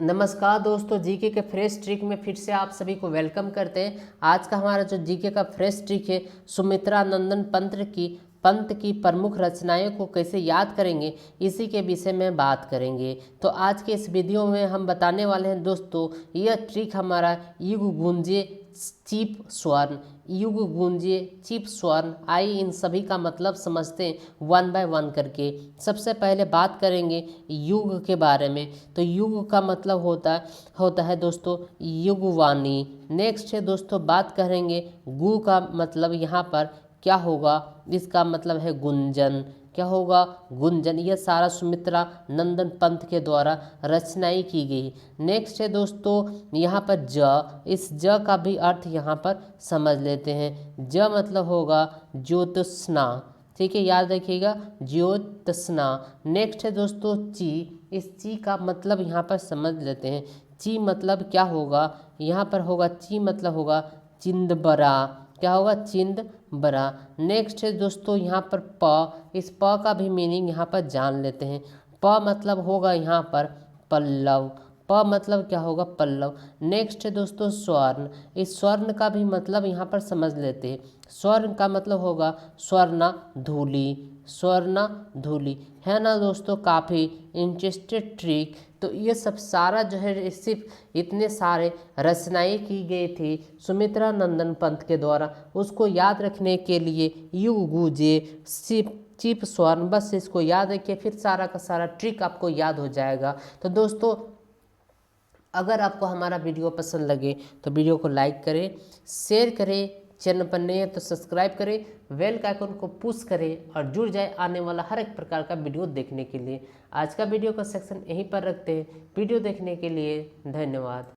नमस्कार दोस्तों, जीके के फ्रेश ट्रिक में फिर से आप सभी को वेलकम करते हैं। आज का हमारा जो जीके का फ्रेश ट्रिक है, सुमित्रा नंदन पंत की प्रमुख रचनाओं को कैसे याद करेंगे, इसी के विषय में बात करेंगे। तो आज के इस वीडियो में हम बताने वाले हैं दोस्तों, यह ट्रिक हमारा युग गूंजे चीप स्वर्ण, युग गूंजे चीप स्वर्ण। आइए इन सभी का मतलब समझते हैं वन बाय वन करके। सबसे पहले बात करेंगे युग के बारे में। तो युग का मतलब होता है दोस्तों युगवाणी। नेक्स्ट है दोस्तों, बात करेंगे गु का मतलब यहाँ पर क्या होगा, इसका मतलब है गुंजन। क्या होगा? गुंजन। यह सारा सुमित्रा नंदन पंत के द्वारा रचनाई की गई। नेक्स्ट है दोस्तों यहाँ पर ज, इस ज का भी अर्थ यहाँ पर समझ लेते हैं। ज मतलब होगा ज्योत्स्ना। ठीक है, याद रखिएगा, ज्योत्स्ना। नेक्स्ट है दोस्तों ची, इस ची का मतलब यहाँ पर समझ लेते हैं। ची मतलब क्या होगा, यहाँ पर होगा ची मतलब होगा चिंदबरा। क्या होगा? चिंद बरा। नेक्स्ट है दोस्तों यहाँ पर प, इस प का भी मीनिंग यहाँ पर जान लेते हैं। प मतलब होगा यहाँ पर पल्लव। प मतलब क्या होगा? पल्लव। नेक्स्ट है दोस्तों स्वर्ण, इस स्वर्ण का भी मतलब यहाँ पर समझ लेते हैं। स्वर्ण का मतलब होगा स्वर्णा धूली, स्वर्णा धूली। है ना दोस्तों, काफ़ी इंटरेस्टेड ट्रिक। तो ये सब सारा जो है सिर्फ इतने सारे रचनाएं की गई थी सुमित्रा नंदन पंत के द्वारा, उसको याद रखने के लिए युग गूंजे चीप स्वर्ण, बस इसको याद रखिए, फिर सारा का सारा ट्रिक आपको याद हो जाएगा। तो दोस्तों, अगर आपको हमारा वीडियो पसंद लगे तो वीडियो को लाइक करें, शेयर करें, चैनल पर नए हैं तो सब्सक्राइब करें, बेल का आइकन को पुश करें और जुड़ जाए आने वाला हर एक प्रकार का वीडियो देखने के लिए। आज का वीडियो का सेक्शन यहीं पर रखते हैं। वीडियो देखने के लिए धन्यवाद।